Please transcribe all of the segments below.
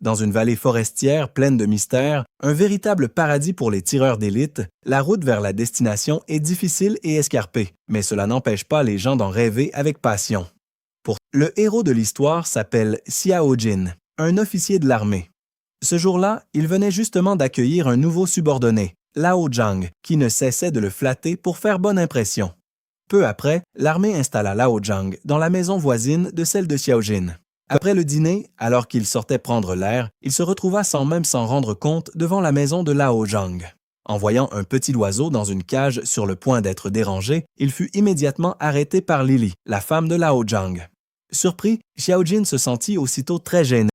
Dans une vallée forestière pleine de mystères, un véritable paradis pour les tireurs d'élite, la route vers la destination est difficile et escarpée, mais cela n'empêche pas les gens d'en rêver avec passion. Le héros de l'histoire s'appelle Xiao Jin, un officier de l'armée. Ce jour-là, il venait justement d'accueillir un nouveau subordonné, Lao Zhang, qui ne cessait de le flatter pour faire bonne impression. Peu après, l'armée installa Lao Zhang dans la maison voisine de celle de Xiao Jin. Après le dîner, alors qu'il sortait prendre l'air, il se retrouva sans même s'en rendre compte devant la maison de Lao Zhang. En voyant un petit oiseau dans une cage sur le point d'être dérangé, il fut immédiatement arrêté par Lili, la femme de Lao Zhang. Surpris, Xiao Jin se sentit aussitôt très gêné.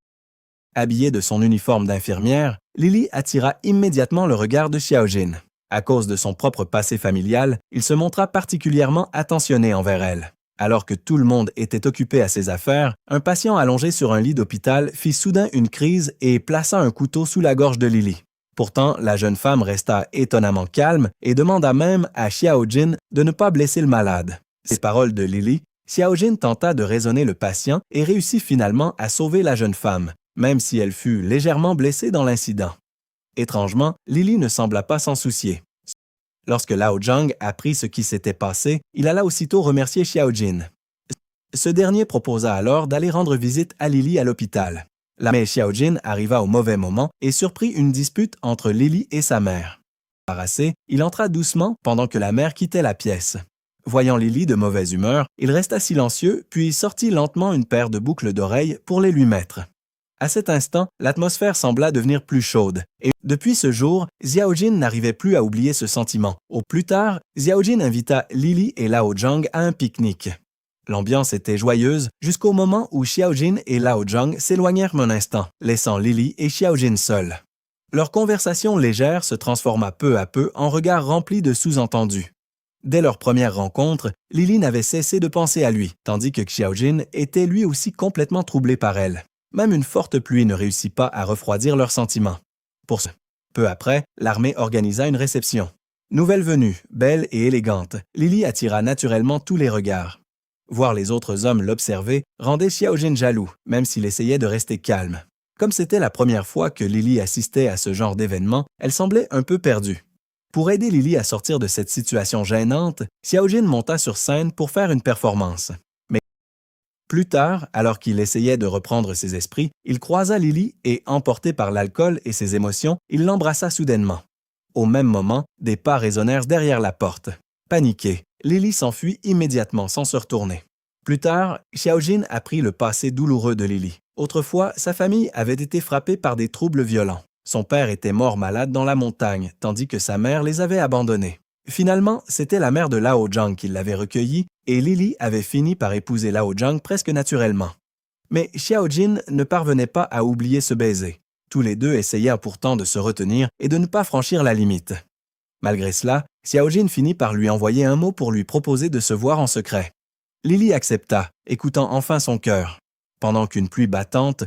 Habillée de son uniforme d'infirmière, Lili attira immédiatement le regard de Xiao Jin. À cause de son propre passé familial, il se montra particulièrement attentionné envers elle. Alors que tout le monde était occupé à ses affaires, un patient allongé sur un lit d'hôpital fit soudain une crise et plaça un couteau sous la gorge de Lili. Pourtant, la jeune femme resta étonnamment calme et demanda même à Xiao Jin de ne pas blesser le malade. Ces paroles de Lili, Xiao Jin tenta de raisonner le patient et réussit finalement à sauver la jeune femme, même si elle fut légèrement blessée dans l'incident. Étrangement, Lili ne sembla pas s'en soucier. Lorsque Lao Zhang apprit ce qui s'était passé, il alla aussitôt remercier Xiao Jin. Ce dernier proposa alors d'aller rendre visite à Lili à l'hôpital. Mais Xiao Jin arriva au mauvais moment et surprit une dispute entre Lili et sa mère. Embarrassé, il entra doucement pendant que la mère quittait la pièce. Voyant Lili de mauvaise humeur, il resta silencieux puis sortit lentement une paire de boucles d'oreilles pour les lui mettre. À cet instant, l'atmosphère sembla devenir plus chaude, et depuis ce jour, Xiao Jin n'arrivait plus à oublier ce sentiment. Au plus tard, Xiao Jin invita Lili et Lao Zhang à un pique-nique. L'ambiance était joyeuse jusqu'au moment où Xiao Jin et Lao Zhang s'éloignèrent un instant, laissant Lili et Xiao Jin seuls. Leur conversation légère se transforma peu à peu en regards remplis de sous-entendus. Dès leur première rencontre, Lili n'avait cessé de penser à lui, tandis que Xiao Jin était lui aussi complètement troublé par elle. Même une forte pluie ne réussit pas à refroidir leurs sentiments. Peu après, l'armée organisa une réception. Nouvelle venue, belle et élégante, Lili attira naturellement tous les regards. Voir les autres hommes l'observer rendait Xiao Jin jaloux, même s'il essayait de rester calme. Comme c'était la première fois que Lili assistait à ce genre d'événement, elle semblait un peu perdue. Pour aider Lili à sortir de cette situation gênante, Xiao Jin monta sur scène pour faire une performance. Plus tard, alors qu'il essayait de reprendre ses esprits, il croisa Lili et, emporté par l'alcool et ses émotions, il l'embrassa soudainement. Au même moment, des pas résonnèrent derrière la porte. Paniquée, Lili s'enfuit immédiatement sans se retourner. Plus tard, Xiao Jin apprit le passé douloureux de Lili. Autrefois, sa famille avait été frappée par des troubles violents. Son père était mort malade dans la montagne, tandis que sa mère les avait abandonnés. Finalement, c'était la mère de Lao Zhang qui l'avait recueilli et Lili avait fini par épouser Lao Zhang presque naturellement. Mais Xiao Jin ne parvenait pas à oublier ce baiser. Tous les deux essayèrent pourtant de se retenir et de ne pas franchir la limite. Malgré cela, Xiao Jin finit par lui envoyer un mot pour lui proposer de se voir en secret. Lili accepta, écoutant enfin son cœur. Pendant qu'une pluie battante